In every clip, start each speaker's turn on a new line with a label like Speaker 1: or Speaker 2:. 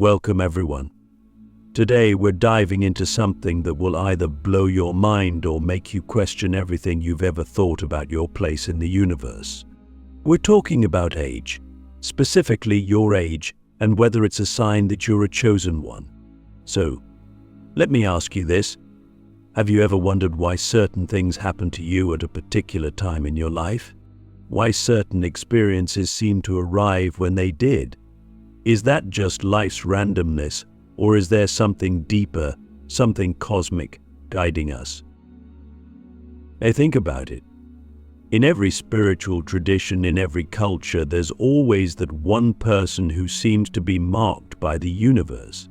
Speaker 1: Welcome everyone. Today we're diving into something that will either blow your mind or make you question everything you've ever thought about your place in the universe. We're talking about age, specifically your age, and whether it's a sign that you're a chosen one. So, let me ask you this. Have you ever wondered why certain things happen to you at a particular time in your life? Why certain experiences seem to arrive when they did? Is that just life's randomness, or is there something deeper, something cosmic, guiding us? Hey, think about it. In every spiritual tradition, in every culture, there's always that one person who seems to be marked by the universe.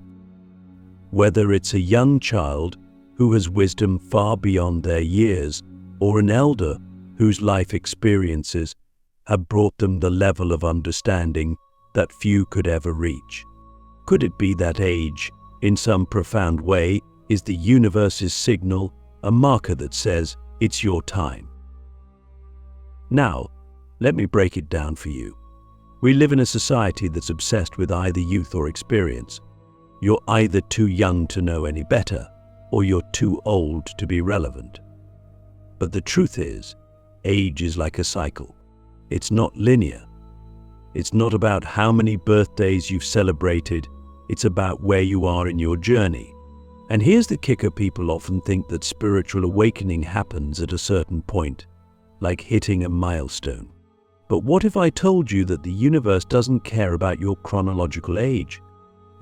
Speaker 1: Whether it's a young child who has wisdom far beyond their years, or an elder whose life experiences have brought them the level of understanding that few could ever reach. Could it be that age, in some profound way, is the universe's signal, a marker that says, it's your time? Now, let me break it down for you. We live in a society that's obsessed with either youth or experience. You're either too young to know any better, or you're too old to be relevant. But the truth is, age is like a cycle. It's not linear. It's not about how many birthdays you've celebrated. It's about where you are in your journey. And here's the kicker: people often think that spiritual awakening happens at a certain point, like hitting a milestone. But what if I told you that the universe doesn't care about your chronological age?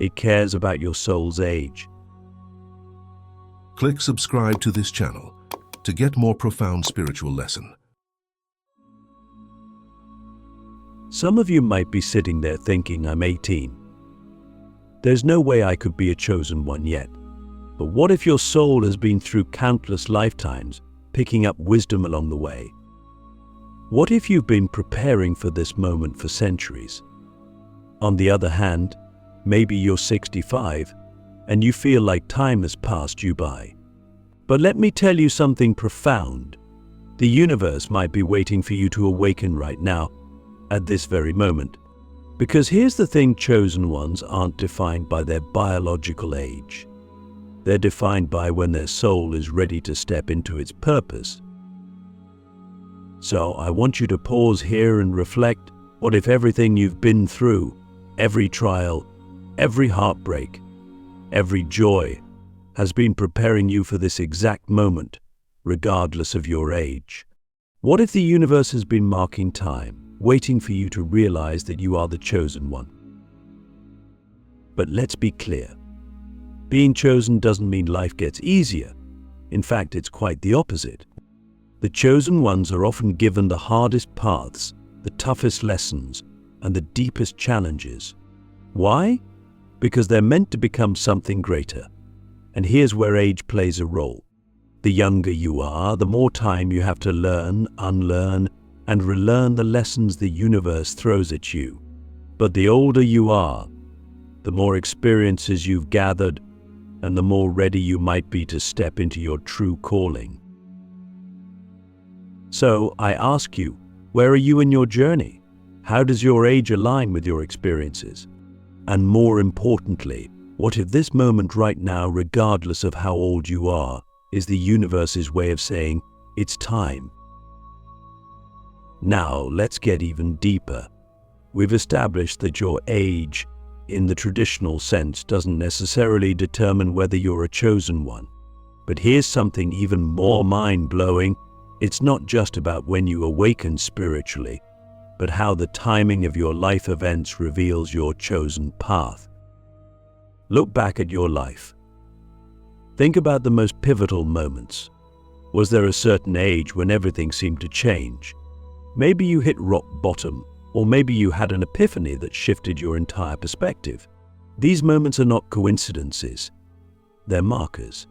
Speaker 1: It cares about your soul's age.
Speaker 2: Click subscribe to this channel to get more profound spiritual lesson.
Speaker 1: Some of you might be sitting there thinking, I'm 18. There's no way I could be a chosen one yet. But what if your soul has been through countless lifetimes, picking up wisdom along the way? What if you've been preparing for this moment for centuries? On the other hand, maybe you're 65 and you feel like time has passed you by. But let me tell you something profound. The universe might be waiting for you to awaken right now, at this very moment. Because here's the thing: chosen ones aren't defined by their biological age. They're defined by when their soul is ready to step into its purpose. So I want you to pause here and reflect. What if everything you've been through, every trial, every heartbreak, every joy, has been preparing you for this exact moment, regardless of your age? What if the universe has been marking time, waiting for you to realize that you are the chosen one? But let's be clear. Being chosen doesn't mean life gets easier. In fact, it's quite the opposite. The chosen ones are often given the hardest paths, the toughest lessons, and the deepest challenges. Why? Because they're meant to become something greater. And here's where age plays a role. The younger you are, the more time you have to learn, unlearn, and relearn the lessons the universe throws at you. But the older you are, the more experiences you've gathered, and the more ready you might be to step into your true calling. So I ask you, where are you in your journey? How does your age align with your experiences? And more importantly, what if this moment right now, regardless of how old you are, is the universe's way of saying, it's time? Now, let's get even deeper. We've established that your age, in the traditional sense, doesn't necessarily determine whether you're a chosen one. But here's something even more mind-blowing. It's not just about when you awaken spiritually, but how the timing of your life events reveals your chosen path. Look back at your life. Think about the most pivotal moments. Was there a certain age when everything seemed to change? Maybe you hit rock bottom, or maybe you had an epiphany that shifted your entire perspective. These moments are not coincidences. They're markers.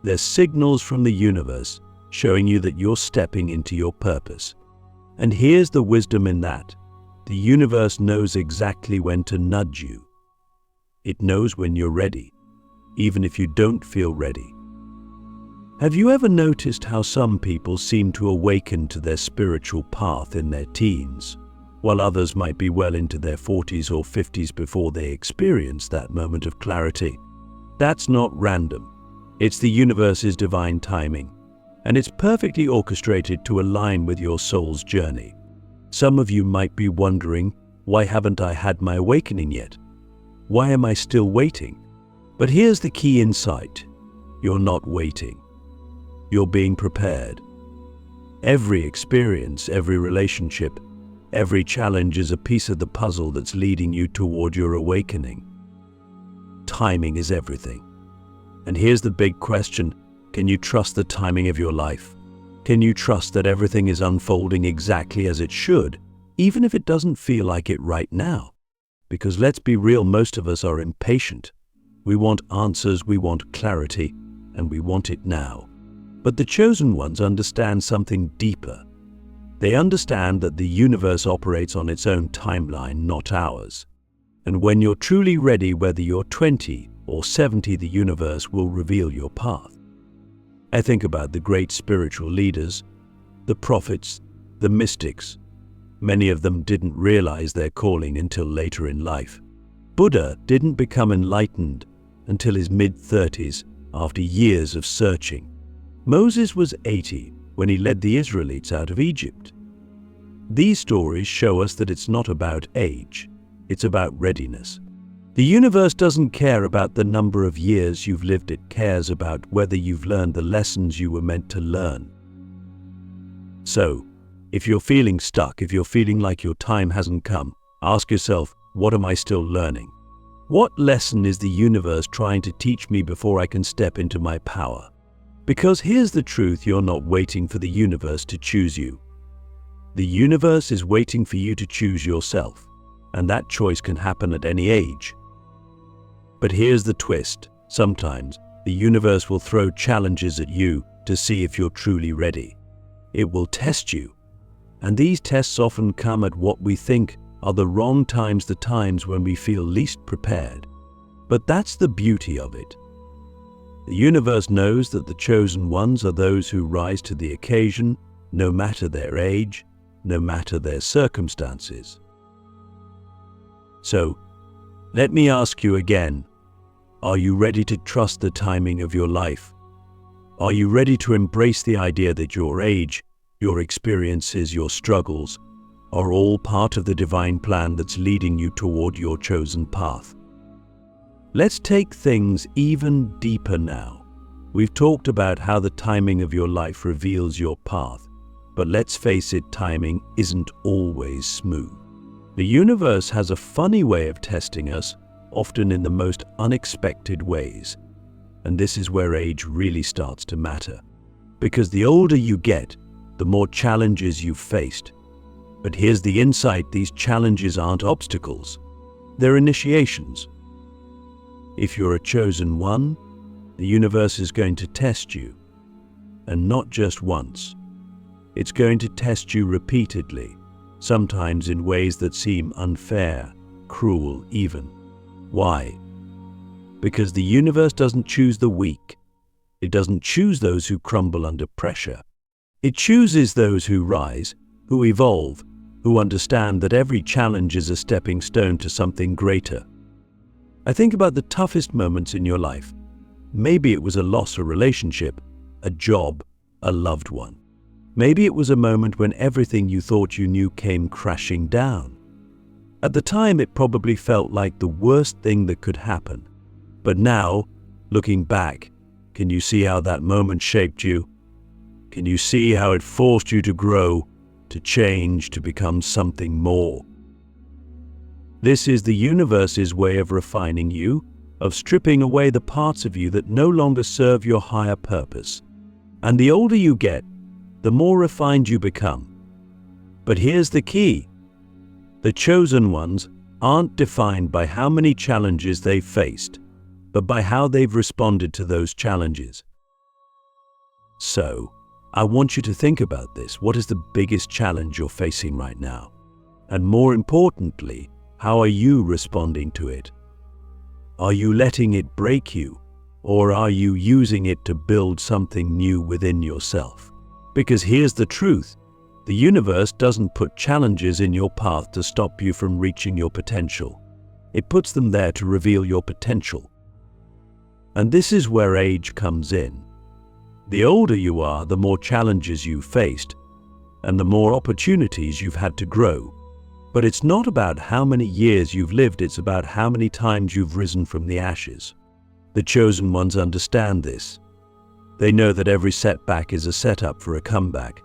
Speaker 1: They're signals from the universe showing you that you're stepping into your purpose. And here's the wisdom in that. The universe knows exactly when to nudge you. It knows when you're ready, even if you don't feel ready. Have you ever noticed how some people seem to awaken to their spiritual path in their teens? while others might be well into their 40s or 50s before they experience that moment of clarity. That's not random. It's the universe's divine timing, and it's perfectly orchestrated to align with your soul's journey. Some of you might be wondering, why haven't I had my awakening yet? Why am I still waiting? But here's the key insight. You're not waiting. You're being prepared. Every experience, every relationship, every challenge is a piece of the puzzle that's leading you toward your awakening. Timing is everything. And here's the big question. Can you trust the timing of your life? Can you trust that everything is unfolding exactly as it should, even if it doesn't feel like it right now? Because let's be real, most of us are impatient. We want answers, we want clarity, and we want it now. But the chosen ones understand something deeper. They understand that the universe operates on its own timeline, not ours. And when you're truly ready, whether you're 20 or 70, the universe will reveal your path. I think about the great spiritual leaders, the prophets, the mystics. Many of them didn't realize their calling until later in life. Buddha didn't become enlightened until his mid-30s, after years of searching. Moses was 80 when he led the Israelites out of Egypt. These stories show us that it's not about age, it's about readiness. The universe doesn't care about the number of years you've lived, it cares about whether you've learned the lessons you were meant to learn. So, if you're feeling stuck, if you're feeling like your time hasn't come, ask yourself, what am I still learning? What lesson is the universe trying to teach me before I can step into my power? Because here's the truth, you're not waiting for the universe to choose you. The universe is waiting for you to choose yourself, and that choice can happen at any age. But here's the twist. Sometimes the universe will throw challenges at you to see if you're truly ready. It will test you. And these tests often come at what we think are the wrong times, the times when we feel least prepared. But that's the beauty of it. The universe knows that the chosen ones are those who rise to the occasion, no matter their age, no matter their circumstances. So, let me ask you again, are you ready to trust the timing of your life? Are you ready to embrace the idea that your age, your experiences, your struggles are all part of the divine plan that's leading you toward your chosen path? Let's take things even deeper now. We've talked about how the timing of your life reveals your path, but let's face it, timing isn't always smooth. The universe has a funny way of testing us, often in the most unexpected ways. And this is where age really starts to matter. Because the older you get, the more challenges you've faced. But here's the insight, these challenges aren't obstacles. They're initiations. If you're a chosen one, the universe is going to test you. And not just once. It's going to test you repeatedly, sometimes in ways that seem unfair, cruel even. Why? Because the universe doesn't choose the weak. It doesn't choose those who crumble under pressure. It chooses those who rise, who evolve, who understand that every challenge is a stepping stone to something greater. I think about the toughest moments in your life. Maybe it was a loss, a relationship, a job, a loved one. Maybe it was a moment when everything you thought you knew came crashing down. At the time, it probably felt like the worst thing that could happen. But now, looking back, can you see how that moment shaped you? Can you see how it forced you to grow, to change, to become something more? This is the universe's way of refining you, of stripping away the parts of you that no longer serve your higher purpose. And the older you get, the more refined you become. But here's the key. The chosen ones aren't defined by how many challenges they've faced, but by how they've responded to those challenges. So, I want you to think about this. What is the biggest challenge you're facing right now? And more importantly, how are you responding to it? Are you letting it break you, or are you using it to build something new within yourself? Because here's the truth. The universe doesn't put challenges in your path to stop you from reaching your potential. It puts them there to reveal your potential. And this is where age comes in. The older you are, the more challenges you've faced, and the more opportunities you've had to grow. But it's not about how many years you've lived, it's about how many times you've risen from the ashes. The chosen ones understand this. They know that every setback is a setup for a comeback.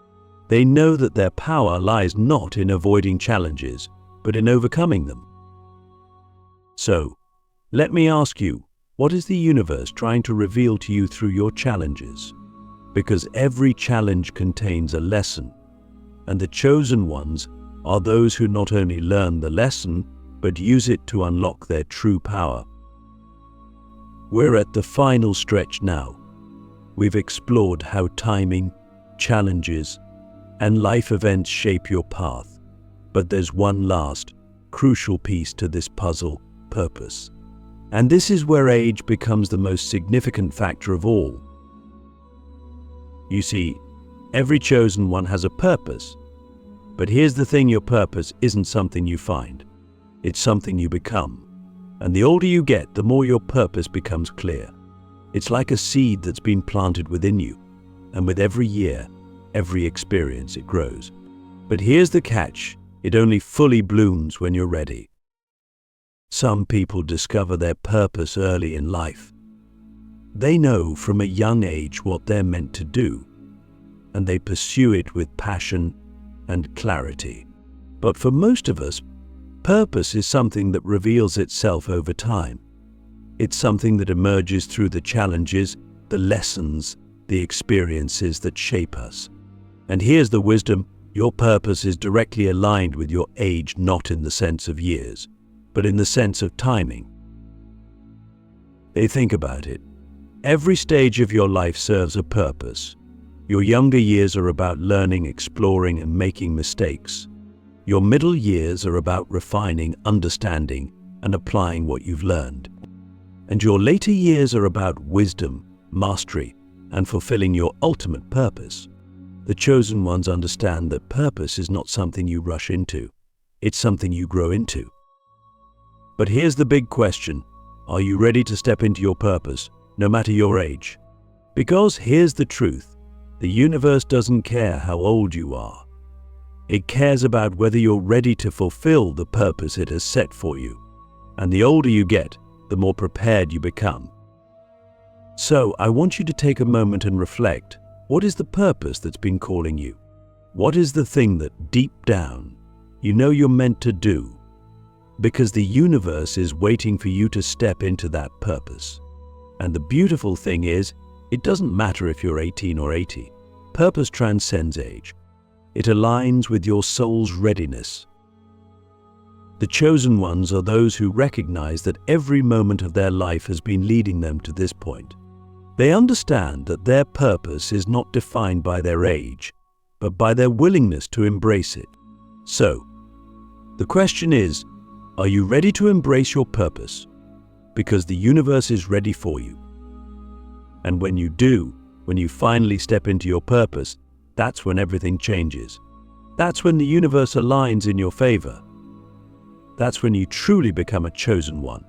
Speaker 1: They know that their power lies not in avoiding challenges, but in overcoming them. So, let me ask you, what is the universe trying to reveal to you through your challenges? Because every challenge contains a lesson, and the chosen ones are those who not only learn the lesson, but use it to unlock their true power. We're at the final stretch now. We've explored how timing, challenges, and life events shape your path. But there's one last, crucial piece to this puzzle: purpose. And this is where age becomes the most significant factor of all. You see, every chosen one has a purpose. But here's the thing, your purpose isn't something you find. It's something you become. And the older you get, the more your purpose becomes clear. It's like a seed that's been planted within you. And with every year, every experience, it grows. But here's the catch: it only fully blooms when you're ready. Some people discover their purpose early in life. They know from a young age what they're meant to do, and they pursue it with passion and clarity. But for most of us, purpose is something that reveals itself over time. It's something that emerges through the challenges, the lessons, the experiences that shape us. And here's the wisdom: your purpose is directly aligned with your age, not in the sense of years, but in the sense of timing. Think about it. Every stage of your life serves a purpose. Your younger years are about learning, exploring, and making mistakes. Your middle years are about refining, understanding, and applying what you've learned. And your later years are about wisdom, mastery, and fulfilling your ultimate purpose. The chosen ones understand that purpose is not something you rush into. It's something you grow into. But here's the big question: are you ready to step into your purpose, no matter your age? Because here's the truth: the universe doesn't care how old you are. It cares about whether you're ready to fulfill the purpose it has set for you. And the older you get, the more prepared you become. So I want you to take a moment and reflect. What is the purpose that's been calling you? What is the thing that deep down you know you're meant to do? Because the universe is waiting for you to step into that purpose. And the beautiful thing is, it doesn't matter if you're 18 or 80. Purpose transcends age. It aligns with your soul's readiness. The chosen ones are those who recognize that every moment of their life has been leading them to this point. They understand that their purpose is not defined by their age, but by their willingness to embrace it. So, the question is, are you ready to embrace your purpose? Because the universe is ready for you. And when you do, when you finally step into your purpose, that's when everything changes. That's when the universe aligns in your favor. That's when you truly become a chosen one.